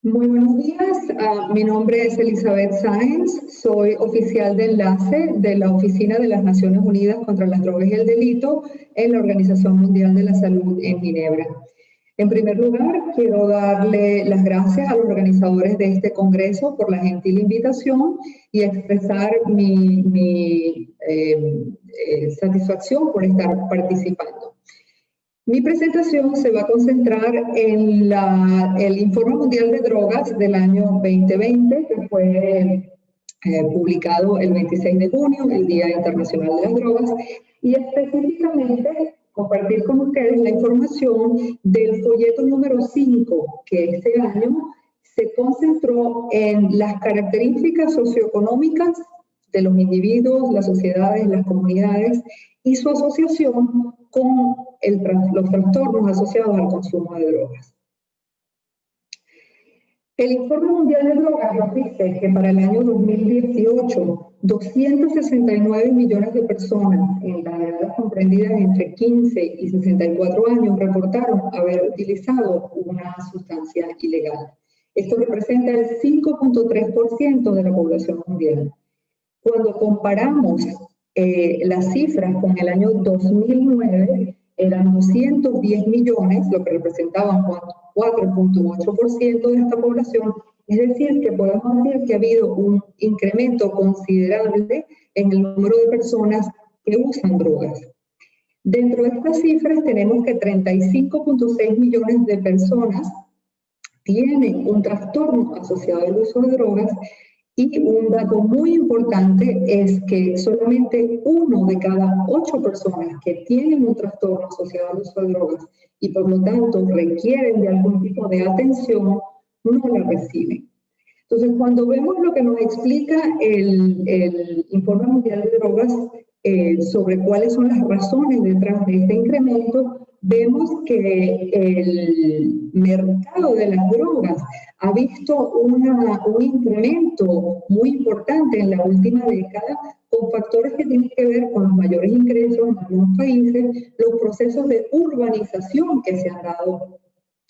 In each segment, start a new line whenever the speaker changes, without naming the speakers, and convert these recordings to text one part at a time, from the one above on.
Muy buenos días, mi nombre es Elizabeth Sáenz, soy oficial de enlace de la Oficina de las Naciones Unidas contra las Drogas y el Delito en la Organización Mundial de la Salud en Ginebra. En primer lugar, quiero darle las gracias a los organizadores de este congreso por la gentil invitación y expresar mi satisfacción por estar participando. Mi presentación se va a concentrar en el Informe Mundial de Drogas del año 2020, que fue publicado el 26 de junio, el Día Internacional de las Drogas, y específicamente compartir con ustedes la información del folleto número 5, que este año se concentró en las características socioeconómicas de los individuos, las sociedades, las comunidades y su asociación con los trastornos asociados al consumo de drogas. El Informe Mundial de Drogas nos dice que para el año 2018, 269 millones de personas en las edades comprendidas entre 15 y 64 años reportaron haber utilizado una sustancia ilegal. Esto representa el 5.3% de la población mundial. Cuando comparamos las cifras con el año 2009, eran 210 millones, lo que representaba un 4.8% de esta población. Es decir, que podemos decir que ha habido un incremento considerable en el número de personas que usan drogas. Dentro de estas cifras tenemos que 35.6 millones de personas tienen un trastorno asociado al uso de drogas. Y un dato muy importante es que solamente 1 de cada 8 personas que tienen un trastorno asociado al uso de drogas y por lo tanto requieren de algún tipo de atención, no la reciben. Entonces, cuando vemos lo que nos explica el Informe Mundial de Drogas sobre cuáles son las razones detrás de este incremento, vemos que el mercado de las drogas ha visto un incremento muy importante en la última década con factores que tienen que ver con los mayores ingresos en algunos países, los procesos de urbanización que se han dado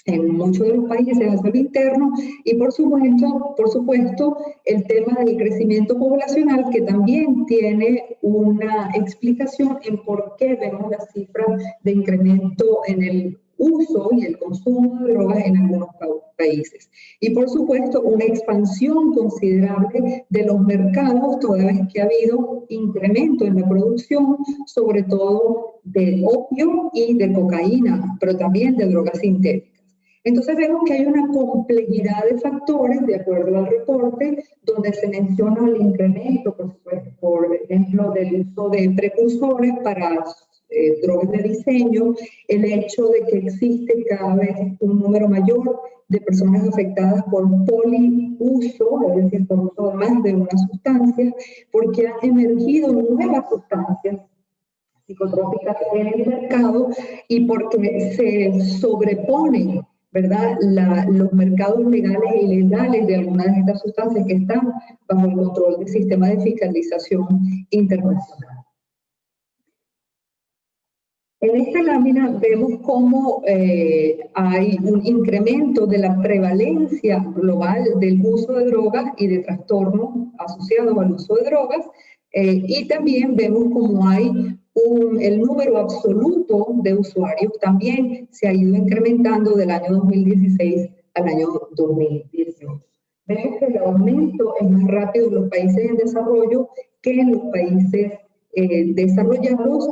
en muchos de los países hacia el interno y por supuesto el tema del crecimiento poblacional, que también tiene una explicación en por qué vemos las cifras de incremento en el uso y el consumo de drogas en algunos países. Y por supuesto una expansión considerable de los mercados, toda vez que ha habido incremento en la producción, sobre todo de opio y de cocaína, pero también de drogas sintéticas. Entonces vemos que hay una complejidad de factores, de acuerdo al reporte, donde se menciona el incremento, por ejemplo, del uso de precursores para drogas de diseño, el hecho de que existe cada vez un número mayor de personas afectadas por poliuso, es decir, por uso de más de una sustancia, porque han emergido nuevas sustancias psicotrópicas en el mercado y porque se sobreponen, ¿verdad?, los mercados legales e ilegales de algunas de estas sustancias que están bajo el control del sistema de fiscalización internacional. En esta lámina vemos cómo hay un incremento de la prevalencia global del uso de drogas y de trastornos asociados al uso de drogas, y también vemos cómo hay el número absoluto de usuarios también se ha ido incrementando del año 2016 al año 2018. Vemos que el aumento es más rápido en los países en desarrollo que en los países desarrollados.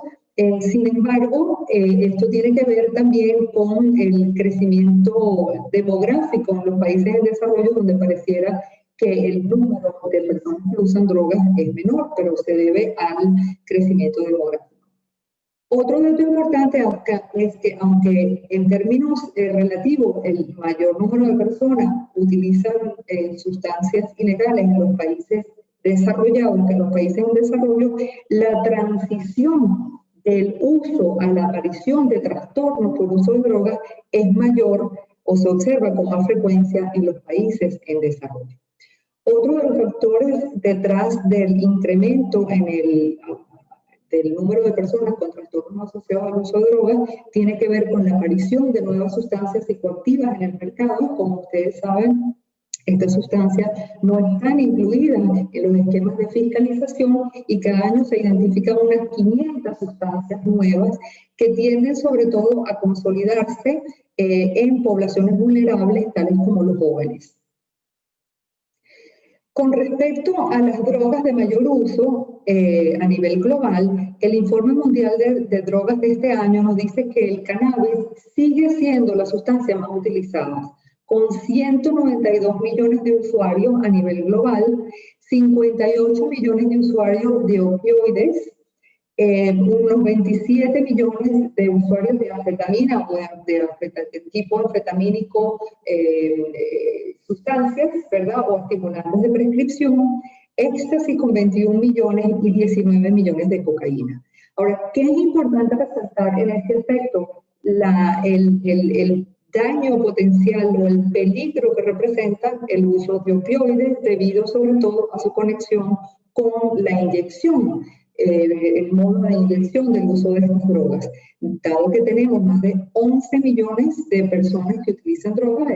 Sin embargo, esto tiene que ver también con el crecimiento demográfico en los países en desarrollo, donde pareciera que el número de personas que usan drogas es menor, pero se debe al crecimiento demográfico. Otro dato importante es que aunque en términos relativos el mayor número de personas utilizan sustancias ilegales en los países desarrollados que en los países en desarrollo, la transición del uso a la aparición de trastornos por uso de drogas es mayor o se observa con más frecuencia en los países en desarrollo. Otro de los factores detrás del incremento del número de personas con trastornos asociados al uso de drogas tiene que ver con la aparición de nuevas sustancias psicoactivas en el mercado. Como ustedes saben, Estas sustancias no están incluidas en los esquemas de fiscalización y cada año se identifican unas 500 sustancias nuevas que tienden sobre todo a consolidarse en poblaciones vulnerables, tales como los jóvenes. Con respecto a las drogas de mayor uso a nivel global, el Informe Mundial de Drogas de este año nos dice que el cannabis sigue siendo la sustancia más utilizada, con 192 millones de usuarios a nivel global, 58 millones de usuarios de opioides, unos 27 millones de usuarios de anfetamina o de tipo anfetamínico, sustancias, ¿verdad? O estimulantes de prescripción, éxtasis con 21 millones y 19 millones de cocaína. Ahora, ¿qué es importante resaltar en este aspecto? El daño potencial o el peligro que representa el uso de opioides debido sobre todo a su conexión con la inyección. El modo de inyección del uso de estas drogas. Dado que tenemos más de 11 millones de personas que utilizan drogas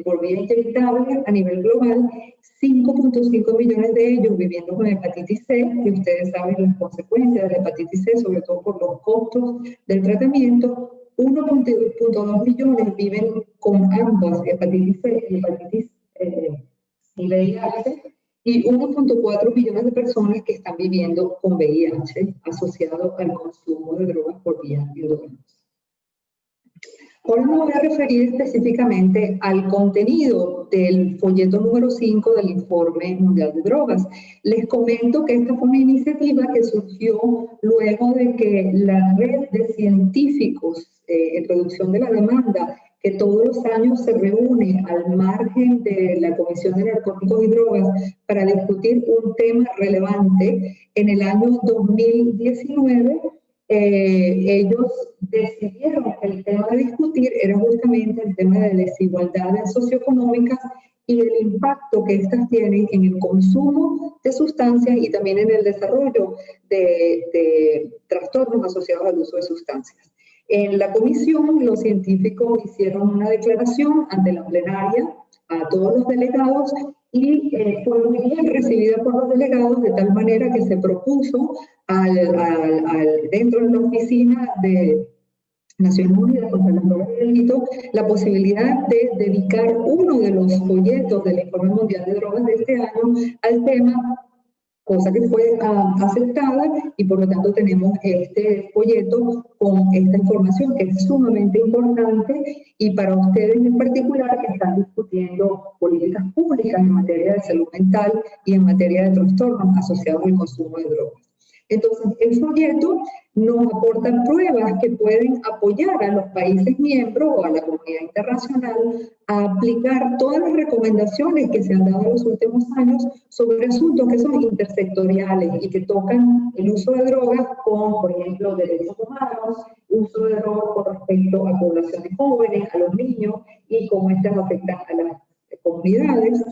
por vía inyectable a nivel global, 5.5 millones de ellos viviendo con hepatitis C, y ustedes saben las consecuencias de la hepatitis C, sobre todo por los costos del tratamiento. 1.2 millones viven con ambas, hepatitis C y hepatitis y VIH, y 1.4 millones de personas que están viviendo con VIH asociado al consumo de drogas por vía endógena. Ahora me voy a referir específicamente al contenido del folleto número 5 del Informe Mundial de Drogas. Les comento que esta fue una iniciativa que surgió luego de que la red de científicos en reducción de la demanda, que todos los años se reúne al margen de la Comisión de Narcóticos y Drogas para discutir un tema relevante, en el año 2019, ellos decidieron que el tema a discutir era justamente el tema de desigualdades socioeconómicas y el impacto que estas tienen en el consumo de sustancias y también en el desarrollo de trastornos asociados al uso de sustancias. En la comisión, los científicos hicieron una declaración ante la plenaria a todos los delegados y fue muy bien recibida por los delegados, de tal manera que se propuso dentro de la oficina de Naciones Unidas contra las Drogas y el Delito la posibilidad de dedicar uno de los folletos del Informe Mundial de Drogas de este año al tema, cosa que fue aceptada, y por lo tanto tenemos este folleto con esta información que es sumamente importante y para ustedes en particular que están discutiendo políticas públicas en materia de salud mental y en materia de trastornos asociados al consumo de drogas. Entonces, el folleto nos aporta pruebas que pueden apoyar a los países miembros o a la comunidad internacional a aplicar todas las recomendaciones que se han dado en los últimos años sobre asuntos que son intersectoriales y que tocan el uso de drogas con, por ejemplo, derechos humanos, uso de drogas con respecto a poblaciones jóvenes, a los niños y cómo estas afectan a las comunidades.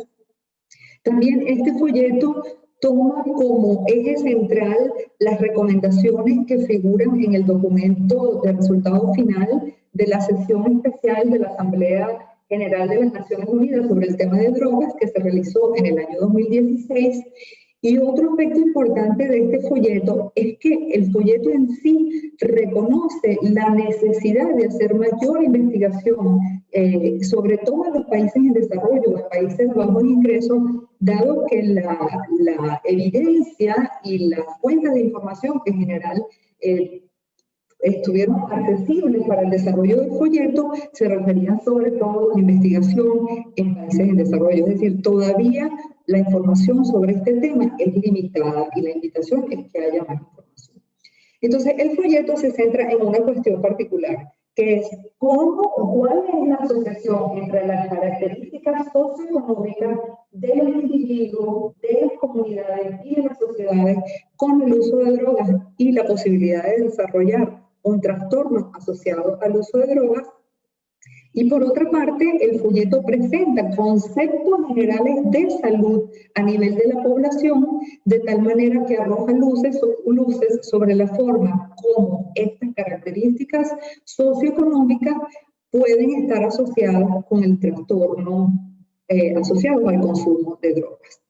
También este folleto toma como eje central las recomendaciones que figuran en el documento de resultado final de la sesión especial de la Asamblea General de las Naciones Unidas sobre el tema de drogas que se realizó en el año 2016. Y otro aspecto importante de este folleto es que el folleto en sí reconoce la necesidad de hacer mayor investigación, sobre todo en los países en desarrollo, en países de bajos ingresos, dado que la evidencia y las fuentes de información que en general estuvieron accesibles para el desarrollo del folleto se referían sobre todo a investigación en países en desarrollo. Es decir, todavía la información sobre este tema es limitada y la invitación es que haya más información. Entonces, el folleto se centra en una cuestión particular, que es cómo o cuál es la asociación entre las características socioeconómicas de los individuos, de las comunidades y de las sociedades con el uso de drogas y la posibilidad de desarrollar un trastorno asociado al uso de drogas. Y por otra parte, el folleto presenta conceptos generales de salud a nivel de la población, de tal manera que arroja luces sobre la forma como estas características socioeconómicas pueden estar asociadas con el trastorno asociados al consumo de drogas.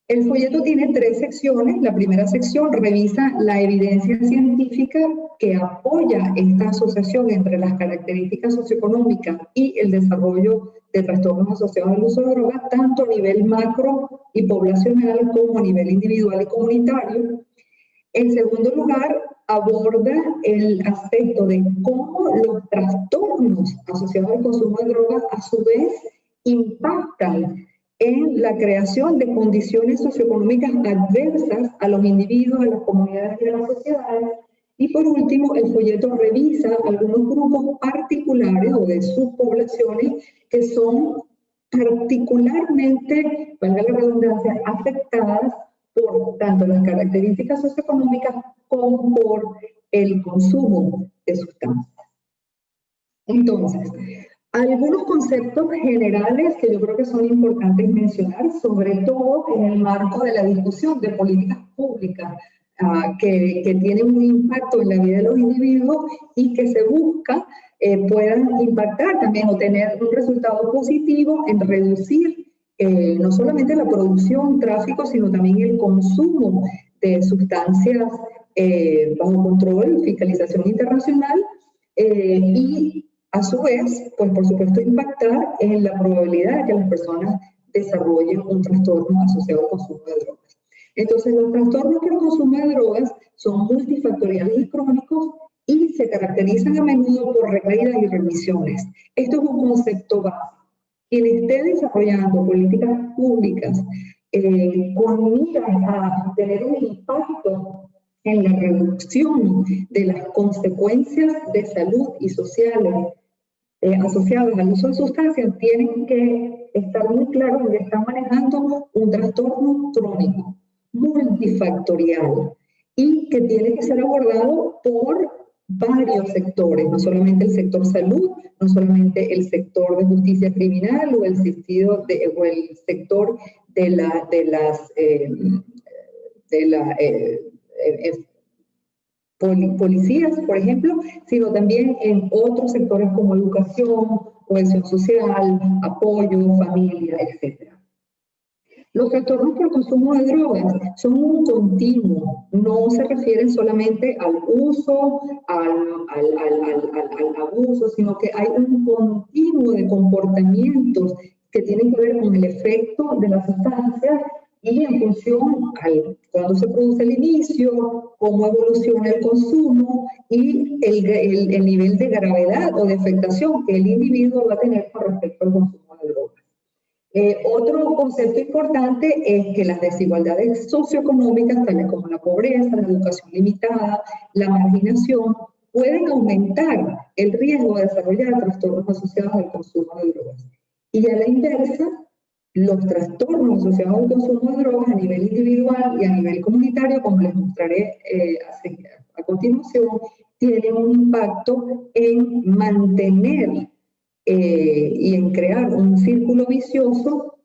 El folleto tiene 3 secciones. La primera sección revisa la evidencia científica que apoya esta asociación entre las características socioeconómicas y el desarrollo de trastornos asociados al uso de drogas, tanto a nivel macro y poblacional como a nivel individual y comunitario. En segundo lugar, aborda el aspecto de cómo los trastornos asociados al consumo de drogas a su vez impactan en la creación de condiciones socioeconómicas adversas a los individuos, a las comunidades y a las sociedades. Y por último, el folleto revisa algunos grupos particulares o de subpoblaciones que son particularmente, valga la redundancia, afectadas por tanto las características socioeconómicas como por el consumo de sustancias. Entonces, algunos conceptos generales que yo creo que son importantes mencionar, sobre todo en el marco de la discusión de políticas públicas que tienen un impacto en la vida de los individuos y que se busca puedan impactar también o tener un resultado positivo en reducir no solamente la producción, tráfico, sino también el consumo de sustancias bajo control, fiscalización internacional y a su vez, pues por supuesto impactar en la probabilidad de que las personas desarrollen un trastorno asociado al consumo de drogas. Entonces, los trastornos por consumo de drogas son multifactoriales y crónicos y se caracterizan a menudo por recaídas y remisiones. Esto es un concepto básico. Quien esté desarrollando políticas públicas con miras a tener un impacto en la reducción de las consecuencias de salud y sociales asociados al uso de sustancias, tienen que estar muy claros que están manejando un trastorno crónico, multifactorial, y que tiene que ser abordado por varios sectores, no solamente el sector salud, no solamente el sector de justicia criminal o el sector de las policías, por ejemplo, sino también en otros sectores como educación, cohesión social, apoyo, familia, etc. Los trastornos por consumo de drogas son un continuo, no se refieren solamente al uso, al abuso, sino que hay un continuo de comportamientos que tienen que ver con el efecto de las sustancias y en función a cuando se produce el inicio, cómo evoluciona el consumo y el nivel de gravedad o de afectación que el individuo va a tener con respecto al consumo de drogas. Otro concepto importante es que las desigualdades socioeconómicas, tales como la pobreza, la educación limitada, la marginación, pueden aumentar el riesgo de desarrollar trastornos asociados al consumo de drogas. Y a la inversa, los trastornos asociados al consumo de drogas a nivel individual y a nivel comunitario, como les mostraré a continuación, tienen un impacto en mantener y en crear un círculo vicioso,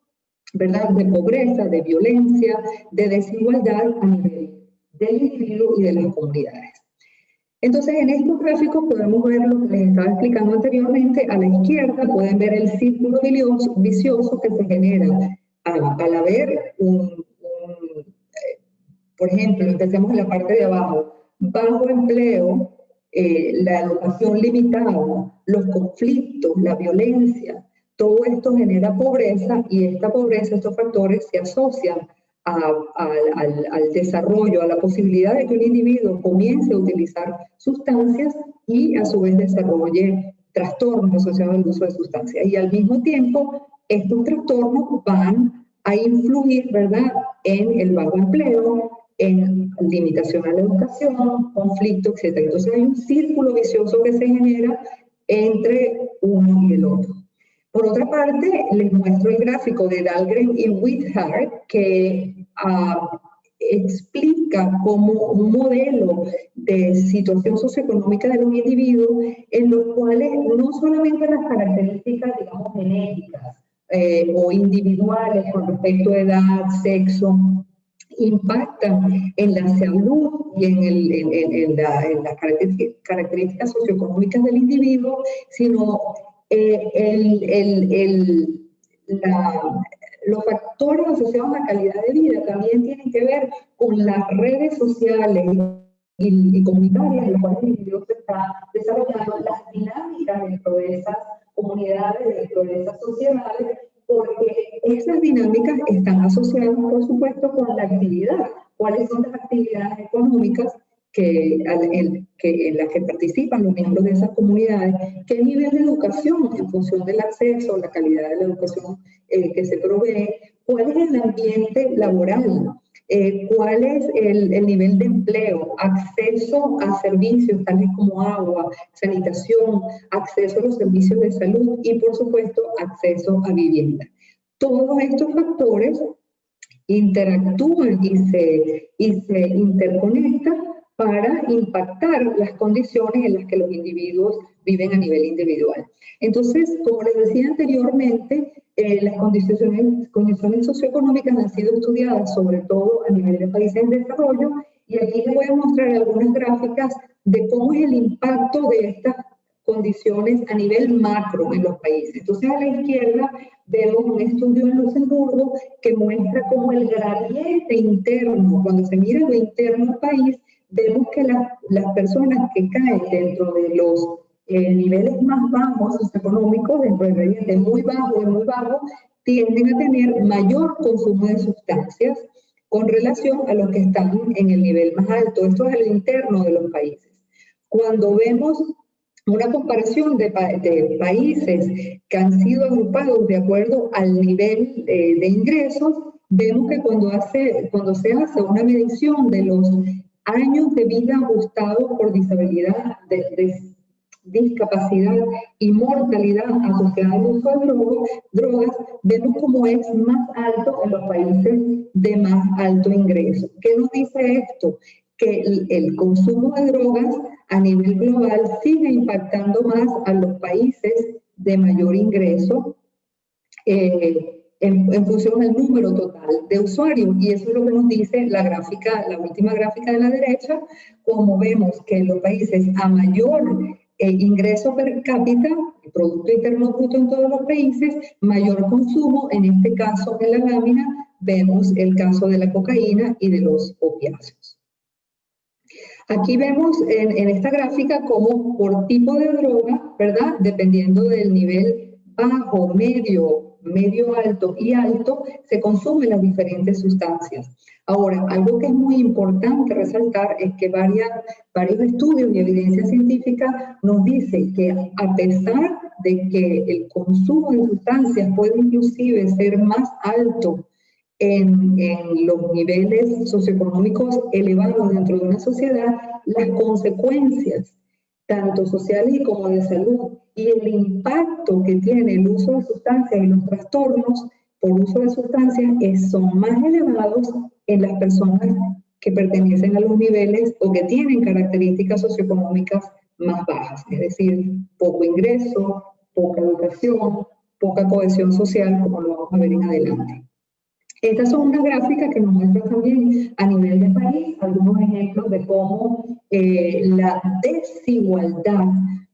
¿verdad?, de pobreza, de violencia, de desigualdad a nivel del individuo y de las comunidades. Entonces, en estos gráficos podemos ver lo que les estaba explicando anteriormente. A la izquierda pueden ver el círculo vicioso que se genera al haber por ejemplo, empecemos en la parte de abajo, bajo empleo, la educación limitada, los conflictos, la violencia, todo esto genera pobreza y esta pobreza, estos factores se asocian al desarrollo, a la posibilidad de que un individuo comience a utilizar sustancias y a su vez desarrolle trastornos asociados al uso de sustancias. Y al mismo tiempo, estos trastornos van a influir, ¿verdad?, en el bajo empleo, en limitación a la educación, conflicto, etc. Entonces hay un círculo vicioso que se genera entre uno y el otro. Por otra parte, les muestro el gráfico de Dahlgren y Whithart, que explica como un modelo de situación socioeconómica de los individuos en los cuales no solamente las características, digamos, genéticas o individuales con respecto a edad, sexo, impactan en la salud y en las características socioeconómicas del individuo, sino los factores asociados a la calidad de vida también tienen que ver con las redes sociales y comunitarias en las cuales el individuo se está desarrollando, las dinámicas dentro de esas comunidades, dentro de esas sociedades, porque esas dinámicas están asociadas, por supuesto, con la actividad. ¿Cuáles son las actividades económicas en las que participan los miembros de esas comunidades? ¿Qué nivel de educación en función del acceso, la calidad de la educación que se provee? ¿Cuál es el ambiente laboral? ¿Cuál es el nivel de empleo? Acceso a servicios tales como agua, sanitación, acceso a los servicios de salud y, por supuesto, acceso a vivienda. Todos estos factores interactúan y se interconectan para impactar las condiciones en las que los individuos viven a nivel individual. Entonces, como les decía anteriormente, las condiciones socioeconómicas han sido estudiadas sobre todo a nivel de países en desarrollo, y aquí les voy a mostrar algunas gráficas de cómo es el impacto de estas condiciones a nivel macro en los países. Entonces, a la izquierda vemos un estudio en Luxemburgo que muestra cómo el gradiente interno, cuando se mira lo interno del país, vemos que las personas que caen dentro de los niveles más bajos socioeconómicos, dentro del gradiente muy bajo, tienden a tener mayor consumo de sustancias con relación a los que están en el nivel más alto. Esto es el interno de los países. Cuando vemos una comparación de países que han sido agrupados de acuerdo al nivel de ingresos, vemos que cuando se hace una medición de los años de vida ajustados por disabilidad, discapacidad y mortalidad asociada al uso de drogas, vemos cómo es más alto en los países de más alto ingreso. ¿Qué nos dice esto? Que el consumo de drogas a nivel global sigue impactando más a los países de mayor ingreso en función del número total de usuarios. Y eso es lo que nos dice la última gráfica de la derecha, como vemos que en los países a mayor ingreso per cápita, el Producto Interno Bruto en todos los países, mayor consumo, en este caso en la lámina vemos el caso de la cocaína y de los opiáceos. Aquí vemos en esta gráfica cómo por tipo de droga, ¿verdad? Dependiendo del nivel bajo, medio alto y alto, se consumen las diferentes sustancias. Ahora, algo que es muy importante resaltar es que varios estudios y evidencia científica nos dicen que a pesar de que el consumo de sustancias puede inclusive ser más alto en los niveles socioeconómicos elevados dentro de una sociedad, las consecuencias, tanto sociales como de salud, y el impacto que tiene el uso de sustancias y los trastornos por uso de sustancias son más elevados en las personas que pertenecen a los niveles o que tienen características socioeconómicas más bajas, es decir, poco ingreso, poca educación, poca cohesión social, como lo vamos a ver en adelante. Estas son unas gráficas que nos muestran también a nivel de país algunos ejemplos de cómo la desigualdad,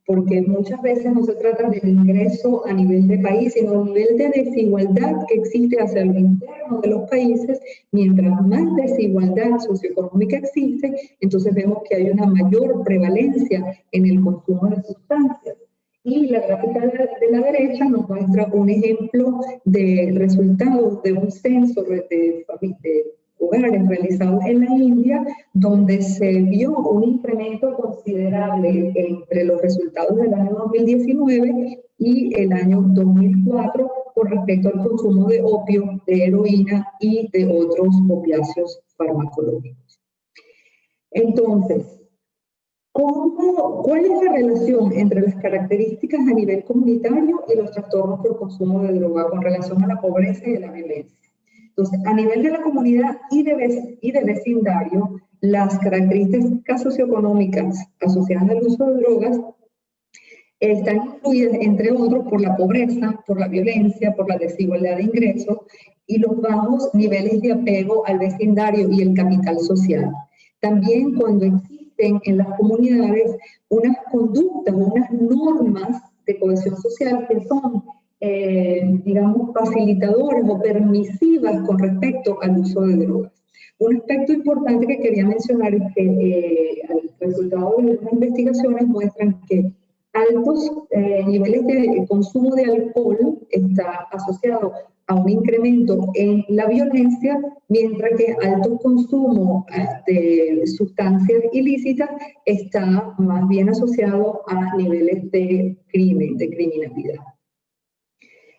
porque muchas veces no se trata del ingreso a nivel de país, sino a nivel de desigualdad que existe hacia lo interno de los países. Mientras más desigualdad socioeconómica existe, entonces vemos que hay una mayor prevalencia en el consumo de sustancias. Y la gráfica de la derecha nos muestra un ejemplo de resultados de un censo de hogares realizados en la India, donde se vio un incremento considerable entre los resultados del año 2019 y el año 2004 con respecto al consumo de opio, de heroína y de otros opiáceos farmacológicos. Entonces, ¿cuál es la relación entre las características a nivel comunitario y los trastornos por consumo de droga con relación a la pobreza y a la violencia? Entonces, a nivel de la comunidad y de vecindario, las características socioeconómicas asociadas al uso de drogas están influidas, entre otros, por la pobreza, por la violencia, por la desigualdad de ingresos y los bajos niveles de apego al vecindario y el capital social. También cuando existen en las comunidades unas conductas, unas normas de cohesión social que son digamos, facilitadoras o permisivas con respecto al uso de drogas. Un aspecto importante que quería mencionar es que el resultado de las investigaciones muestran que altos niveles de consumo de alcohol está asociado a un incremento en la violencia, mientras que alto consumo de sustancias ilícitas está más bien asociado a niveles de crimen, de criminalidad.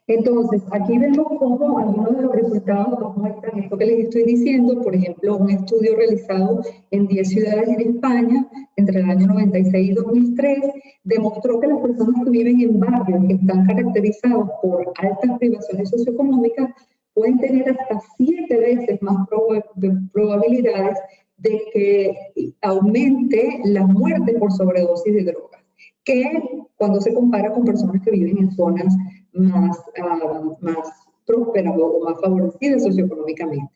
Entonces, aquí vemos cómo algunos de los resultados nos muestran esto que les estoy diciendo. Por ejemplo, un estudio realizado en 10 ciudades en España entre el año 96 y 2003 demostró que las personas que viven en barrios que están caracterizados por altas privaciones socioeconómicas pueden tener hasta 7 veces más probabilidades de que aumente la muerte por sobredosis de drogas que cuando se compara con personas que viven en zonas más prósperas o más favorecidas socioeconómicamente.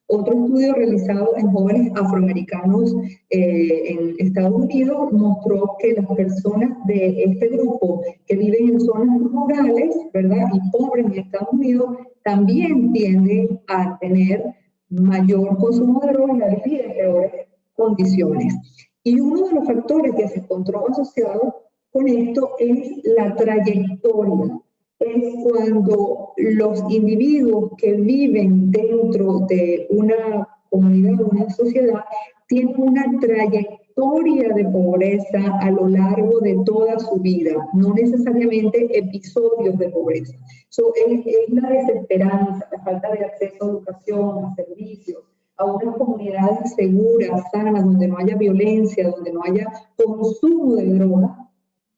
Otro estudio realizado en jóvenes afroamericanos en Estados Unidos mostró que las personas de este grupo que viven en zonas rurales, ¿verdad?, y pobres en Estados Unidos, también tienden a tener mayor consumo de drogas y a vivir en peores condiciones. Y uno de los factores que se encontró asociado con esto es la trayectoria. Es cuando los individuos que viven dentro de una comunidad, una sociedad, tienen una trayectoria de pobreza a lo largo de toda su vida, no necesariamente episodios de pobreza. Es la desesperanza, la falta de acceso a educación, a servicios, a unas comunidades seguras, sanas, donde no haya violencia, donde no haya consumo de drogas,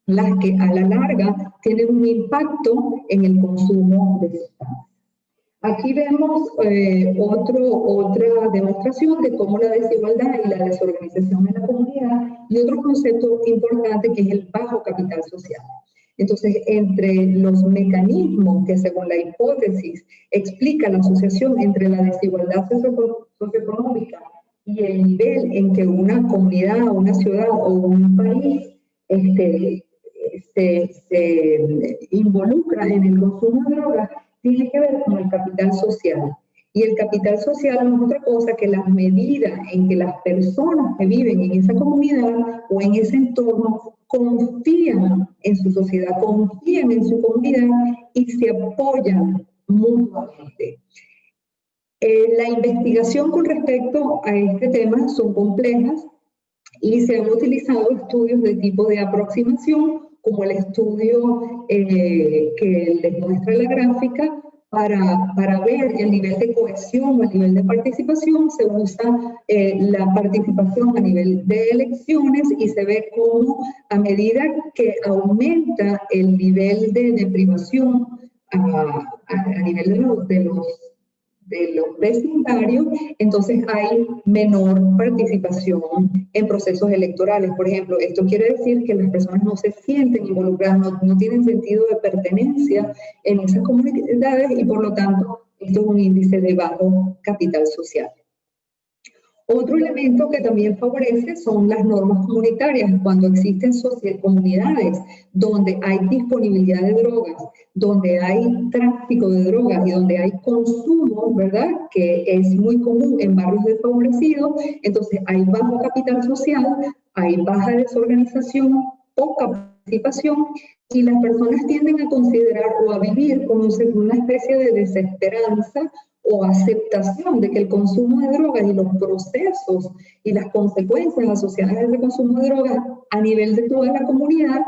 las que a la larga tienen un impacto en el consumo de sustancias. Aquí vemos otra demostración de cómo la desigualdad y la desorganización en la comunidad y otro concepto importante que es el bajo capital social. Entonces, entre los mecanismos que según la hipótesis explica la asociación entre la desigualdad socioeconómica y el nivel en que una comunidad, una ciudad o un país se involucra en el consumo de drogas, tiene que ver con el capital social. Y el capital social no es otra cosa que la medida en que las personas que viven en esa comunidad o en ese entorno confían en su sociedad, confían en su comunidad y se apoyan mutuamente. La investigación con respecto a este tema son complejas y se han utilizado estudios de tipo de aproximación, como el estudio que les muestra la gráfica, para ver el nivel de cohesión o el nivel de participación. Se usa la participación a nivel de elecciones y se ve cómo a medida que aumenta el nivel de deprivación a nivel de los vecindarios, entonces hay menor participación en procesos electorales. Por ejemplo, esto quiere decir que las personas no se sienten involucradas, no tienen sentido de pertenencia en esas comunidades y por lo tanto esto es un índice de bajo capital social. Otro elemento que también favorece son las normas comunitarias. Cuando existen comunidades donde hay disponibilidad de drogas, donde hay tráfico de drogas y donde hay consumo, ¿verdad?, que es muy común en barrios desfavorecidos, entonces hay bajo capital social, hay baja desorganización, poca participación y las personas tienden a considerar o a vivir como una especie de desesperanza o aceptación de que el consumo de drogas y los procesos y las consecuencias asociadas a ese consumo de drogas a nivel de toda la comunidad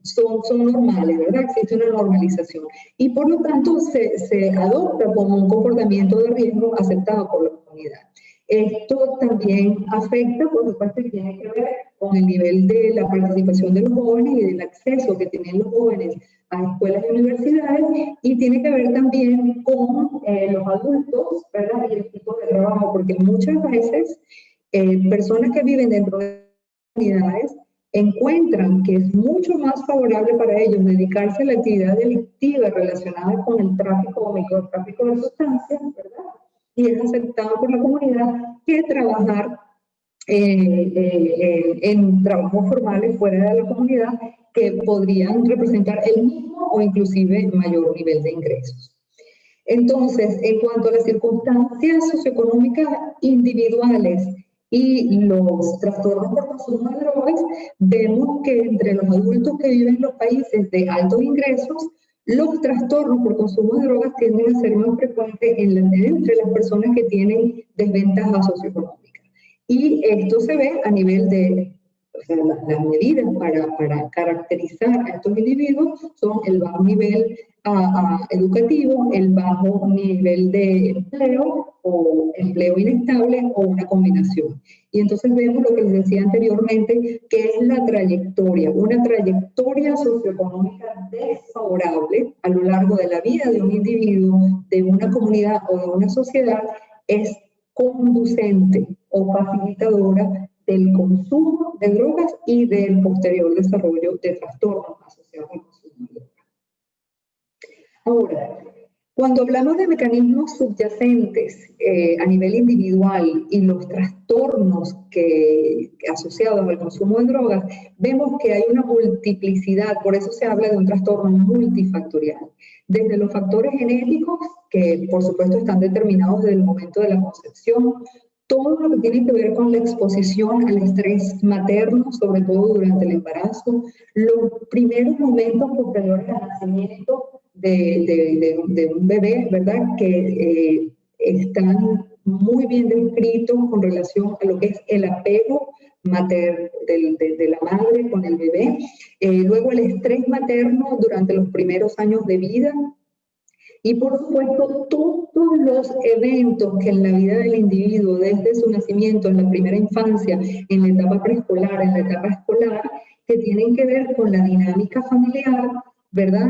son normales, ¿verdad? Existe una normalización. Y por lo tanto se adopta como un comportamiento de riesgo aceptado por la comunidad. Esto también afecta, por supuesto, y tiene que ver con el nivel de la participación de los jóvenes y del acceso que tienen los jóvenes a escuelas y universidades, y tiene que ver también con los adultos, ¿verdad?, y el tipo de trabajo, porque muchas veces personas que viven dentro de comunidades encuentran que es mucho más favorable para ellos dedicarse a la actividad delictiva relacionada con el tráfico o microtráfico de sustancias, ¿verdad?, y es aceptado por la comunidad, que trabajar en trabajos formales fuera de la comunidad que podrían representar el mismo o inclusive mayor nivel de ingresos. Entonces, en cuanto a las circunstancias socioeconómicas individuales y los trastornos por consumo de drogas, vemos que entre los adultos que viven en los países de altos ingresos, los trastornos por consumo de drogas tienden a ser más frecuentes entre las personas que tienen desventajas socioeconómicas. Y esto se ve a nivel de, o sea, las medidas para caracterizar a estos individuos son el bajo nivel educativo, el bajo nivel de empleo o empleo inestable o una combinación. Y entonces vemos lo que les decía anteriormente, que es la trayectoria, una trayectoria socioeconómica desfavorable a lo largo de la vida de un individuo, de una comunidad o de una sociedad, es conducente o facilitadora del consumo de drogas y del posterior desarrollo de trastornos asociados al consumo de drogas. Ahora, cuando hablamos de mecanismos subyacentes a nivel individual y los trastornos asociados al consumo de drogas, vemos que hay una multiplicidad, por eso se habla de un trastorno multifactorial. Desde los factores genéticos, que por supuesto están determinados desde el momento de la concepción, todo lo que tiene que ver con la exposición al estrés materno, sobre todo durante el embarazo, los primeros momentos posteriores al nacimiento de un bebé, ¿verdad? Que están muy bien descritos con relación a lo que es el apego materno de la madre con el bebé. Luego el estrés materno durante los primeros años de vida. Y por supuesto, todos los eventos que en la vida del individuo, desde su nacimiento, en la primera infancia, en la etapa preescolar, en la etapa escolar, que tienen que ver con la dinámica familiar, ¿verdad?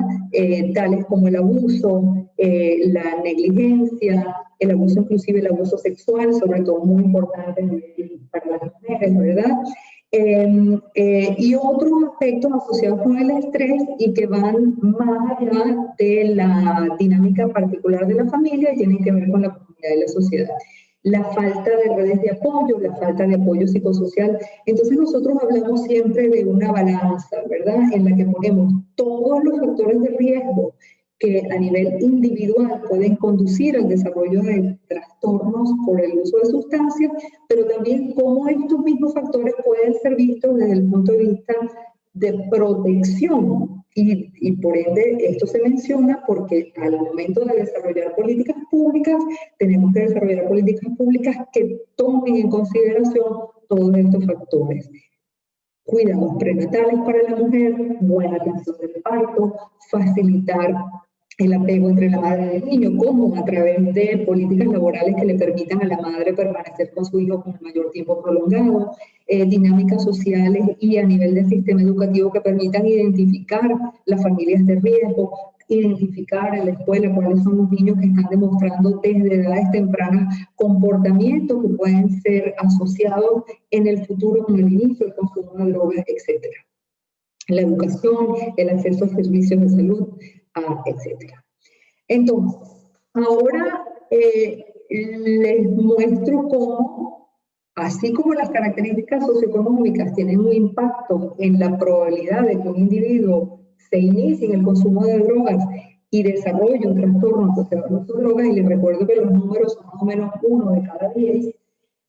Tales como el abuso, la negligencia, el abuso, inclusive el abuso sexual, sobre todo muy importante para las mujeres, ¿verdad? Y otros aspectos asociados con el estrés y que van más allá de la dinámica particular de la familia y tienen que ver con la comunidad y la sociedad. La falta de redes de apoyo, la falta de apoyo psicosocial. Entonces nosotros hablamos siempre de una balanza, ¿verdad? En la que ponemos todos los factores de riesgo que a nivel individual pueden conducir al desarrollo de trastornos por el uso de sustancias, pero también cómo estos mismos factores pueden ser vistos desde el punto de vista de protección. Y por ende, esto se menciona porque al momento de desarrollar políticas públicas, tenemos que desarrollar políticas públicas que tomen en consideración todos estos factores. Cuidados prenatales para la mujer, buena atención del parto, facilitar el apego entre la madre y el niño, como a través de políticas laborales que le permitan a la madre permanecer con su hijo con el mayor tiempo prolongado, dinámicas sociales y a nivel del sistema educativo que permitan identificar las familias de riesgo, identificar en la escuela cuáles son los niños que están demostrando desde edades tempranas comportamientos que pueden ser asociados en el futuro con el inicio del consumo de drogas, etc. La educación, el acceso a servicios de salud, etc. Entonces, ahora les muestro cómo, así como las características socioeconómicas tienen un impacto en la probabilidad de que un individuo se inicie en el consumo de drogas y desarrolle un trastorno asociado al uso de drogas, y les recuerdo que los números son más o menos 1 de cada 10,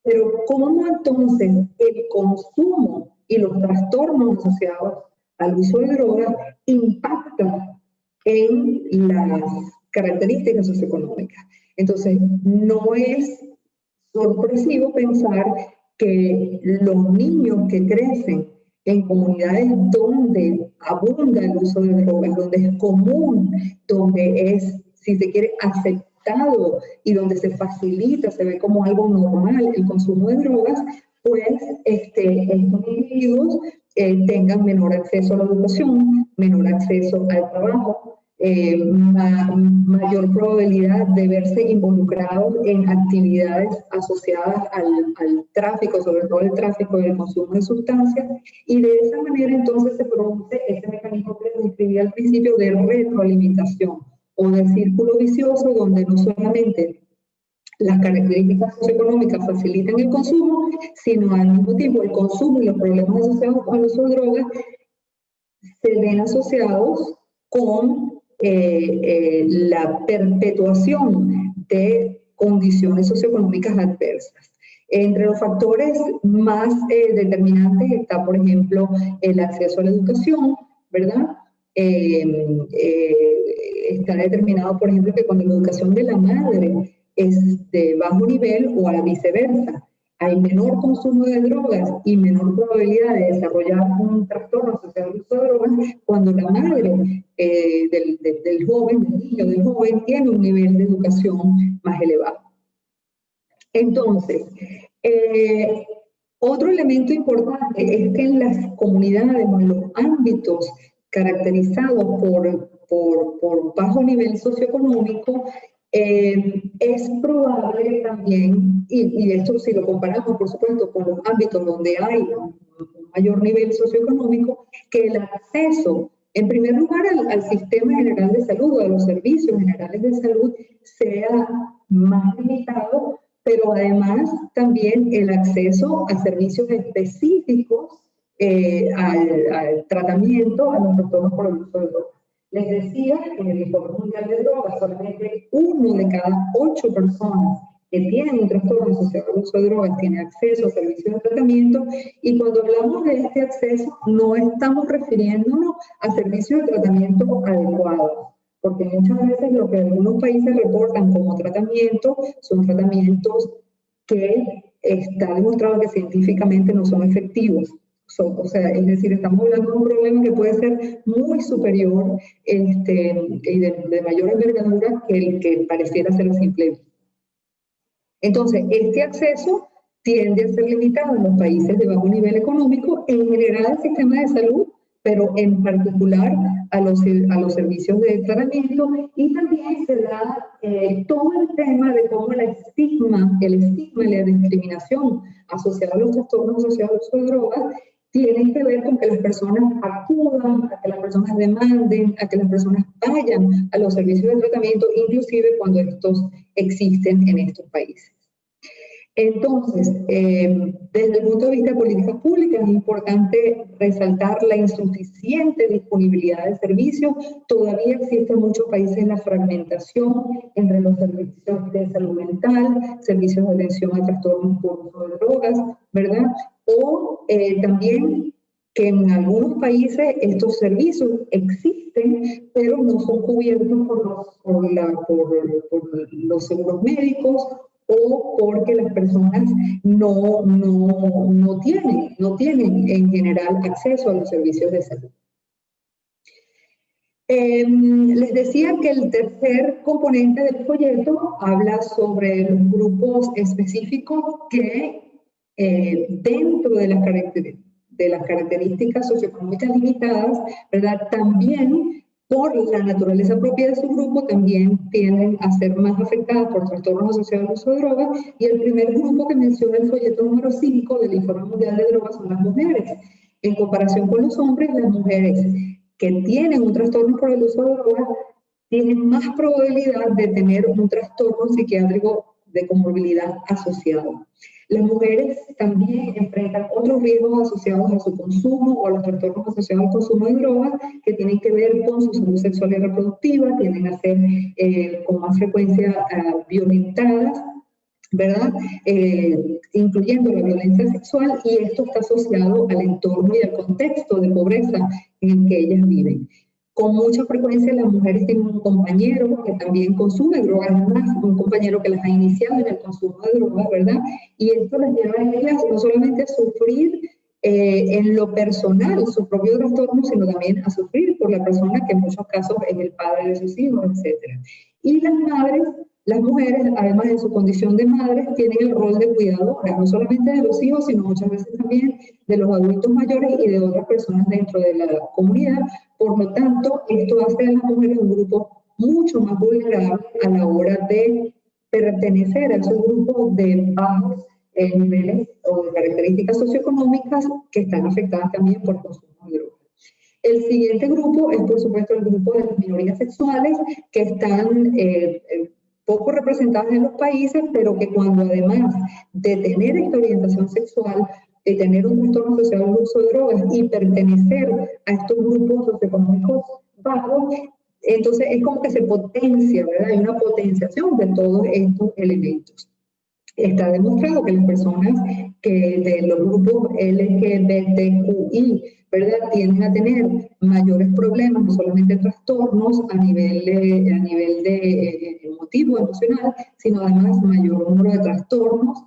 pero cómo entonces el consumo y los trastornos asociados al uso de drogas impactan en las características socioeconómicas. Entonces, no es sorpresivo pensar que los niños que crecen en comunidades donde abunda el uso de drogas, donde es común, donde es, si se quiere, aceptado y donde se facilita, se ve como algo normal el consumo de drogas, pues estos individuos tengan menor acceso a la educación, menor acceso al trabajo, mayor probabilidad de verse involucrados en actividades asociadas al tráfico, sobre todo el tráfico y el consumo de sustancias, y de esa manera entonces se produce ese mecanismo que les describí al principio de retroalimentación o de círculo vicioso, donde no solamente las características socioeconómicas facilitan el consumo, sino al mismo tiempo el consumo y los problemas asociados con el uso de drogas se ven asociados con la perpetuación de condiciones socioeconómicas adversas. Entre los factores más determinantes está, por ejemplo, el acceso a la educación, ¿verdad? Está determinado, por ejemplo, que cuando la educación de la madre es de bajo nivel o a la viceversa, hay menor consumo de drogas y menor probabilidad de desarrollar un trastorno asociado al uso de drogas cuando la madre del joven, del niño, del joven, tiene un nivel de educación más elevado. Entonces, otro elemento importante es que en las comunidades o en los ámbitos caracterizados por bajo nivel socioeconómico, es probable también, y esto si lo comparamos, por supuesto, con los ámbitos donde hay un mayor nivel socioeconómico, que el acceso, en primer lugar, al sistema general de salud o a los servicios generales de salud sea más limitado, pero además también el acceso a servicios específicos al tratamiento, a los trastornos por el uso de drogas. Les decía que en el Informe Mundial de Drogas solamente 1 de cada 8 personas que tienen un trastorno asociado al uso de drogas tiene acceso a servicios de tratamiento, y cuando hablamos de este acceso no estamos refiriéndonos a servicios de tratamiento adecuados, porque muchas veces lo que algunos países reportan como tratamiento son tratamientos que está demostrado que científicamente no son efectivos. O sea, es decir, estamos hablando de un problema que puede ser muy superior y de mayor envergadura que el que pareciera ser a simple vista. Entonces, este acceso tiende a ser limitado en los países de bajo nivel económico, en general al sistema de salud, pero en particular a los servicios de tratamiento, y también se da todo el tema de cómo el estigma y la discriminación asociada a los trastornos asociados al uso de drogas tienen que ver con que las personas acudan, a que las personas demanden, a que las personas vayan a los servicios de tratamiento, inclusive cuando estos existen en estos países. Entonces, desde el punto de vista de políticas públicas, es importante resaltar la insuficiente disponibilidad de servicios. Todavía existe en muchos países la fragmentación entre los servicios de salud mental, servicios de atención a trastornos por uso de drogas, ¿verdad? O también que en algunos países estos servicios existen, pero no son cubiertos por los seguros médicos, o porque las personas no tienen en general acceso a los servicios de salud. Les decía que el tercer componente del folleto habla sobre los grupos específicos que dentro de las características socioeconómicas limitadas, ¿verdad? También por la naturaleza propia de su grupo, también tienden a ser más afectadas por trastornos asociados al uso de drogas, y el primer grupo que menciona el folleto número 5 del Informe Mundial de Drogas son las mujeres. En comparación con los hombres, las mujeres que tienen un trastorno por el uso de drogas tienen más probabilidad de tener un trastorno psiquiátrico de comorbilidad asociado. Las mujeres también enfrentan otros riesgos asociados a su consumo o a los trastornos asociados al consumo de drogas, que tienen que ver con su salud sexual y reproductiva, tienden a ser con más frecuencia violentadas, ¿verdad? Incluyendo la violencia sexual, y esto está asociado al entorno y al contexto de pobreza en el que ellas viven. Con mucha frecuencia las mujeres tienen un compañero que también consume drogas, un compañero que las ha iniciado en el consumo de drogas, ¿verdad? Y esto les lleva a ellas no solamente a sufrir en lo personal su propio trastorno, sino también a sufrir por la persona que en muchos casos es el padre de sus hijos, etc. Y las mujeres, además de su condición de madres, tienen el rol de cuidadoras, no solamente de los hijos, sino muchas veces también de los adultos mayores y de otras personas dentro de la comunidad. Por lo tanto, esto hace a las mujeres un grupo mucho más vulnerable a la hora de pertenecer a esos grupos de bajos niveles o de características socioeconómicas que están afectadas también por consumo de drogas. El siguiente grupo es, por supuesto, el grupo de las minorías sexuales, que están poco representadas en los países, pero que cuando además de tener esta orientación sexual, de tener un trastorno asociado al uso de drogas y pertenecer a estos grupos socioeconómicos bajos, entonces es como que se potencia, ¿verdad? Hay una potenciación de todos estos elementos. Está demostrado que las personas que de los grupos LGBTQI, ¿verdad?, tienden a tener mayores problemas, no solamente trastornos a nivel de emotivo, emocional, sino además mayor número de trastornos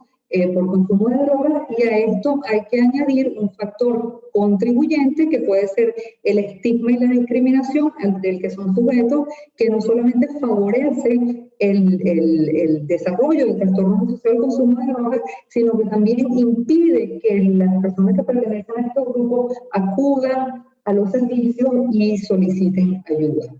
por consumo de drogas, y a esto hay que añadir un factor contribuyente que puede ser el estigma y la discriminación del que son sujetos, que no solamente favorece el desarrollo de trastornos asociados al consumo de drogas, sino que también impide que las personas que pertenecen a estos grupos acudan a los servicios y soliciten ayuda.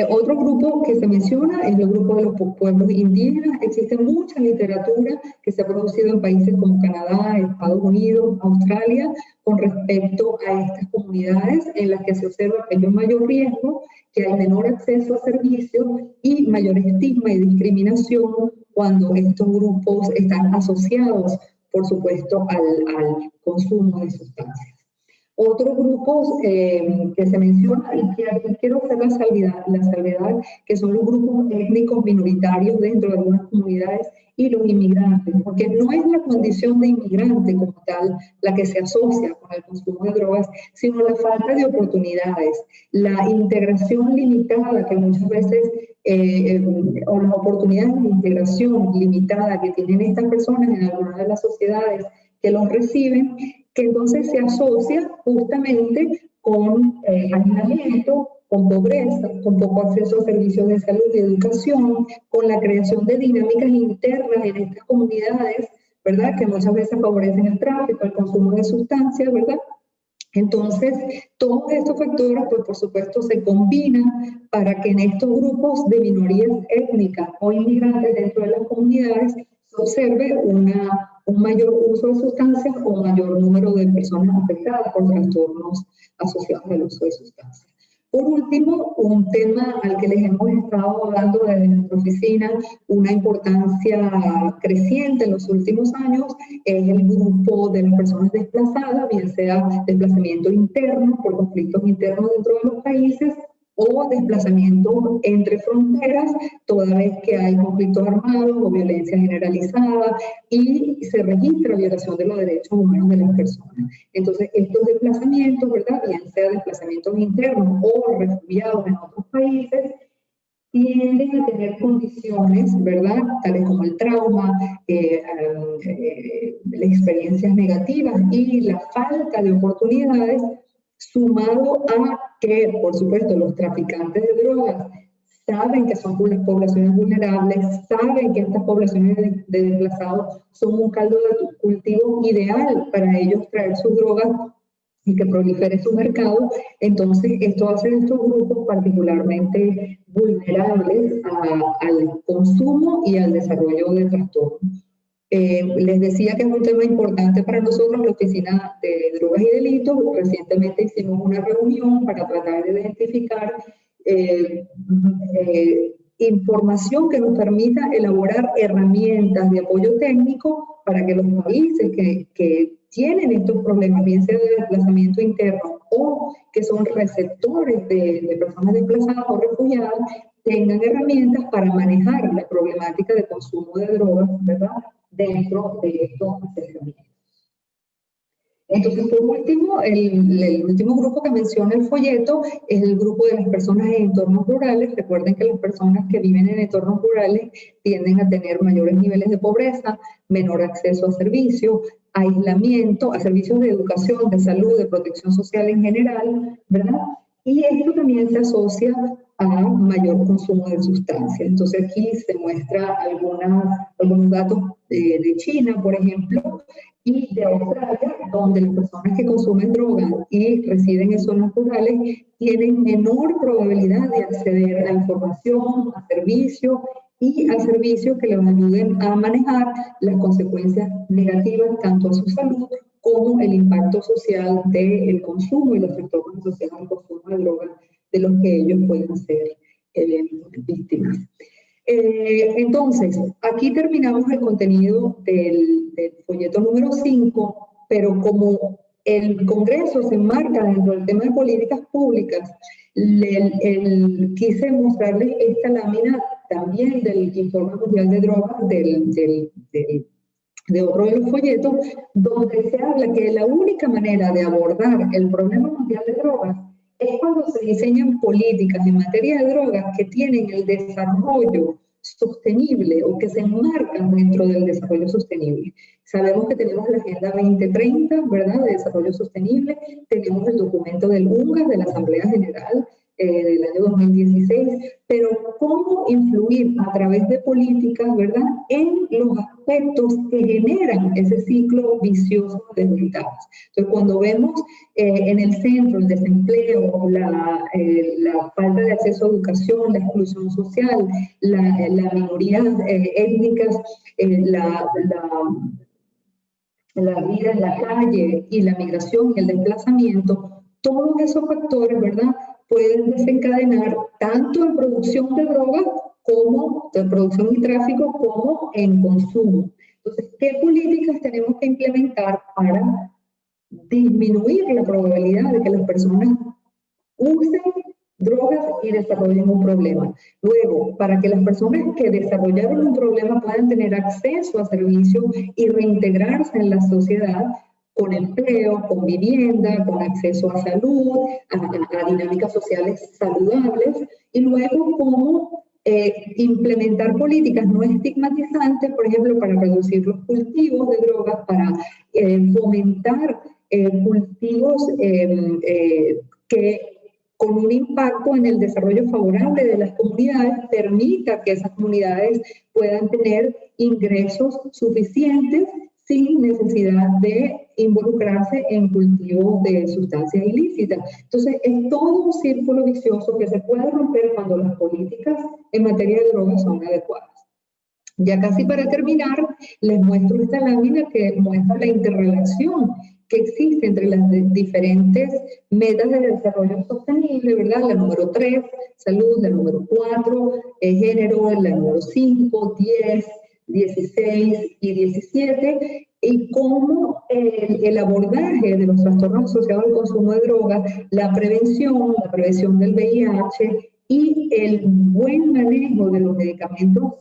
Otro grupo que se menciona es el grupo de los pueblos indígenas. Existe mucha literatura que se ha producido en países como Canadá, Estados Unidos, Australia, con respecto a estas comunidades en las que se observa que hay un mayor riesgo, que hay menor acceso a servicios y mayor estigma y discriminación cuando estos grupos están asociados, por supuesto, al consumo de sustancias. Otros grupos que se mencionan y que aquí quiero hacer la salvedad, que son los grupos étnicos minoritarios dentro de algunas comunidades y los inmigrantes, porque no es la condición de inmigrante como tal la que se asocia con el consumo de drogas, sino la falta de oportunidades, la integración limitada que muchas veces, o las oportunidades de integración limitada que tienen estas personas en algunas de las sociedades que los reciben, que entonces se asocia justamente con aislamiento, con pobreza, con poco acceso a servicios de salud y educación, con la creación de dinámicas internas en estas comunidades, ¿verdad?, que muchas veces favorecen el tráfico, el consumo de sustancias, ¿verdad? Entonces, todos estos factores, pues por supuesto, se combinan para que en estos grupos de minorías étnicas o inmigrantes dentro de las comunidades se observe un mayor uso de sustancias o mayor número de personas afectadas por trastornos asociados al uso de sustancias. Por último, un tema al que les hemos estado dando desde nuestra oficina una importancia creciente en los últimos años es el grupo de las personas desplazadas, bien sea desplazamiento interno por conflictos internos dentro de los países o desplazamiento entre fronteras, toda vez que hay conflictos armados o violencia generalizada y se registra violación de los derechos humanos de las personas. Entonces, estos desplazamientos, ¿verdad?, bien sea desplazamientos internos o refugiados en otros países, tienden a tener condiciones, ¿verdad?, tales como el trauma, las experiencias negativas y la falta de oportunidades, sumado a que, por supuesto, los traficantes de drogas saben que son poblaciones vulnerables, saben que estas poblaciones de desplazados son un caldo de cultivo ideal para ellos traer sus drogas y que prolifere su mercado. Entonces, esto hace de estos grupos particularmente vulnerables al consumo y al desarrollo de trastornos. Les decía que es un tema importante para nosotros, la Oficina de Drogas y Delitos. Recientemente hicimos una reunión para tratar de identificar información que nos permita elaborar herramientas de apoyo técnico para que los países que tienen estos problemas, bien sea de desplazamiento interno o que son receptores de personas desplazadas o refugiadas, tengan herramientas para manejar la problemática de consumo de drogas, ¿verdad?, dentro de estos acercamientos. Entonces, por último, el último grupo que menciona el folleto es el grupo de las personas en entornos rurales. Recuerden que las personas que viven en entornos rurales tienden a tener mayores niveles de pobreza, menor acceso a servicios, aislamiento, a servicios de educación, de salud, de protección social en general, ¿verdad? Y esto también se asocia a mayor consumo de sustancias. Entonces aquí se muestra algunos datos de China, por ejemplo, y de Australia, donde las personas que consumen drogas y residen en zonas rurales tienen menor probabilidad de acceder a información, a servicios y a servicios que les ayuden a manejar las consecuencias negativas tanto a su salud como el impacto social del consumo y los trastornos asociados al consumo de drogas de los que ellos pueden ser víctimas. Entonces, aquí terminamos el contenido del folleto número 5, pero como el Congreso se enmarca dentro del tema de políticas públicas, quise mostrarles esta lámina también del Informe Mundial de Drogas, de otro de los folletos, donde se habla que la única manera de abordar el problema mundial de drogas es cuando se diseñan políticas en materia de drogas que tienen el desarrollo sostenible o que se enmarcan dentro del desarrollo sostenible. Sabemos que tenemos la Agenda 2030, ¿verdad?, de desarrollo sostenible, tenemos el documento del UNGAS, de la Asamblea General, del año 2016, pero cómo influir a través de políticas, ¿verdad?, en los aspectos que generan ese ciclo vicioso de resultados. Entonces, cuando vemos en el centro el desempleo, la falta de acceso a educación, la exclusión social, las minorías étnicas, la vida en la calle y la migración y el desplazamiento, todos esos factores, ¿verdad?, pueden desencadenar tanto en producción de drogas como en producción y tráfico como en consumo. Entonces, ¿qué políticas tenemos que implementar para disminuir la probabilidad de que las personas usen drogas y desarrollen un problema? Luego, para que las personas que desarrollaron un problema puedan tener acceso a servicios y reintegrarse en la sociedad, con empleo, con vivienda, con acceso a salud, a dinámicas sociales saludables, y luego cómo implementar políticas no estigmatizantes, por ejemplo, para reducir los cultivos de drogas, para fomentar cultivos que con un impacto en el desarrollo favorable de las comunidades permita que esas comunidades puedan tener ingresos suficientes sin necesidad de involucrarse en cultivos de sustancias ilícitas. Entonces, es todo un círculo vicioso que se puede romper cuando las políticas en materia de drogas son adecuadas. Ya casi para terminar, les muestro esta lámina que muestra la interrelación que existe entre las diferentes metas de desarrollo sostenible, ¿verdad? La número 3, salud; la número 4, género; la número 5, 10, 16 y 17, y cómo el abordaje de los trastornos asociados al consumo de drogas, la prevención del VIH y el buen manejo de los medicamentos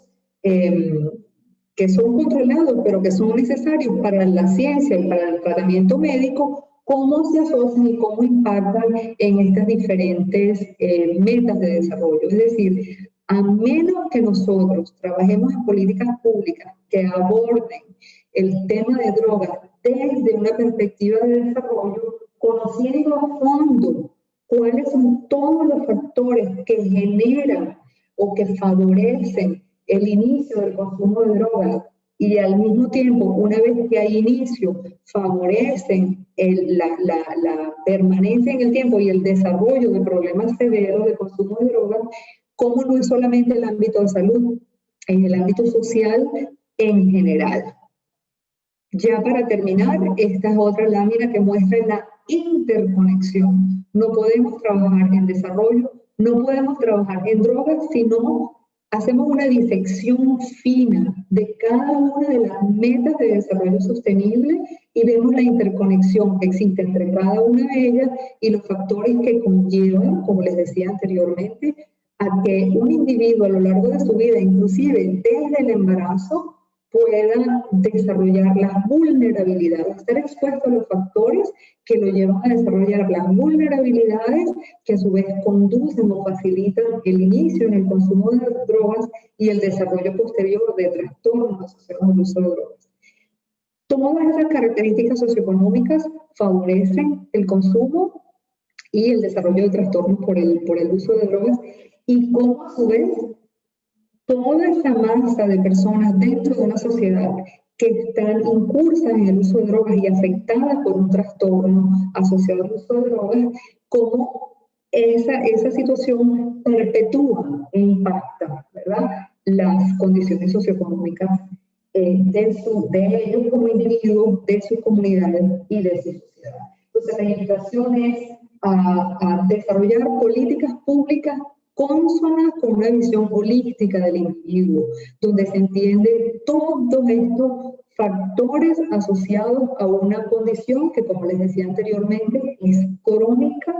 que son controlados, pero que son necesarios para la ciencia y para el tratamiento médico, cómo se asocian y cómo impactan en estas diferentes metas de desarrollo. Es decir, a menos que nosotros trabajemos en políticas públicas que aborden el tema de drogas desde una perspectiva de desarrollo, conociendo a fondo cuáles son todos los factores que generan o que favorecen el inicio del consumo de drogas, y al mismo tiempo, una vez que hay inicio, favorecen la permanencia en el tiempo y el desarrollo de problemas severos de consumo de drogas, como no es solamente el ámbito de salud, en el ámbito social en general. Ya para terminar, esta es otra lámina que muestra la interconexión. No podemos trabajar en desarrollo, no podemos trabajar en drogas si no hacemos una disección fina de cada una de las metas de desarrollo sostenible y vemos la interconexión que existe entre cada una de ellas y los factores que conllevan, como les decía anteriormente, a que un individuo a lo largo de su vida, inclusive desde el embarazo, pueda desarrollar las vulnerabilidades, estar expuesto a los factores que lo llevan a desarrollar las vulnerabilidades que a su vez conducen o facilitan el inicio en el consumo de drogas y el desarrollo posterior de trastornos asociados al uso de drogas. Todas esas características socioeconómicas favorecen el consumo y el desarrollo de trastornos por el uso de drogas, y como a su vez toda esa masa de personas dentro de una sociedad que están incursas en el uso de drogas y afectadas por un trastorno asociado al uso de drogas, como esa situación perpetúa e impacta, ¿verdad?, las condiciones socioeconómicas de ellos como individuos, de sus comunidades y de su sociedad. Entonces, la invitación es a desarrollar políticas públicas consonas con una visión holística del individuo, donde se entienden todos estos factores asociados a una condición que, como les decía anteriormente, es crónica,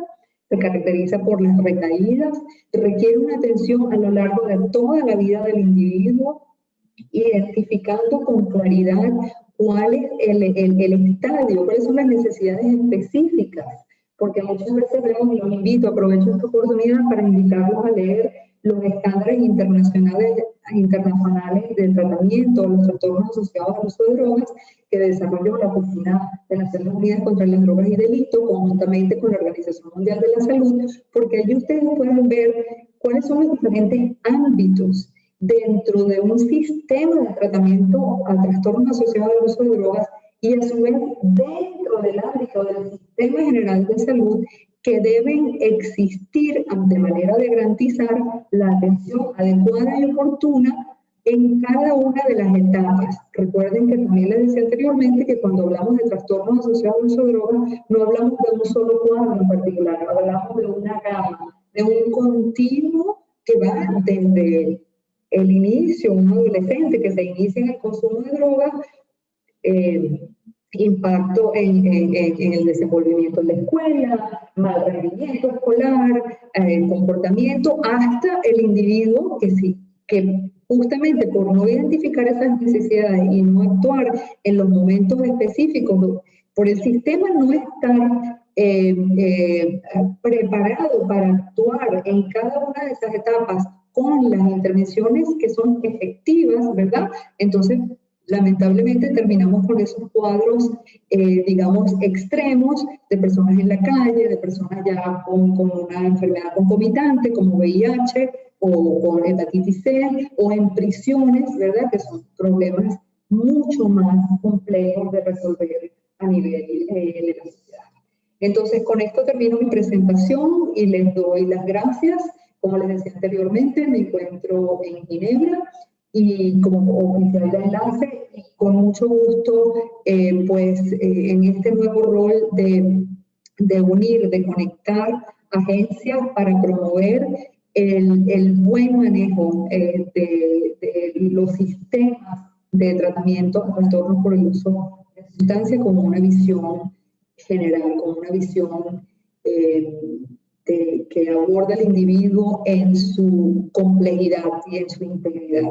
se caracteriza por las recaídas, requiere una atención a lo largo de toda la vida del individuo, identificando con claridad cuál es el estadio, cuáles son las necesidades específicas, porque muchas veces vemos, y los invito, aprovecho esta oportunidad para invitarlos a leer los estándares internacionales de tratamiento, los trastornos asociados al uso de drogas que desarrolló la Oficina de Naciones Unidas contra las Drogas y Delitos, conjuntamente con la Organización Mundial de la Salud, porque allí ustedes pueden ver cuáles son los diferentes ámbitos dentro de un sistema de tratamiento a trastornos asociados al uso de drogas y a su vez dentro del ámbito del sistema general de salud que deben existir de manera de garantizar la atención adecuada y oportuna en cada una de las etapas. Recuerden que también les decía anteriormente que cuando hablamos de trastornos asociados al uso de drogas no hablamos de un solo cuadro en particular, hablamos de una gama, de un continuo que va desde el inicio, un adolescente que se inicia en el consumo de drogas, impacto en el desenvolvimiento en la escuela, mal rendimiento escolar, comportamiento, hasta el individuo que justamente por no identificar esas necesidades y no actuar en los momentos específicos, por el sistema no estar preparado para actuar en cada una de esas etapas con las intervenciones que son efectivas, ¿verdad? Entonces, lamentablemente terminamos con esos cuadros, digamos, extremos de personas en la calle, de personas ya con una enfermedad concomitante como VIH o con hepatitis C, o en prisiones, ¿verdad? Que son problemas mucho más complejos de resolver a nivel de la sociedad. Entonces, con esto termino mi presentación y les doy las gracias. Como les decía anteriormente, me encuentro en Ginebra y como oficial de enlace, y con mucho gusto, en este nuevo rol de unir, de conectar agencias para promover el buen manejo de los sistemas de tratamiento a trastornos por el uso de sustancias como una visión general, como una visión que aborda al individuo en su complejidad y en su integridad.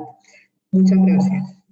Muchas gracias.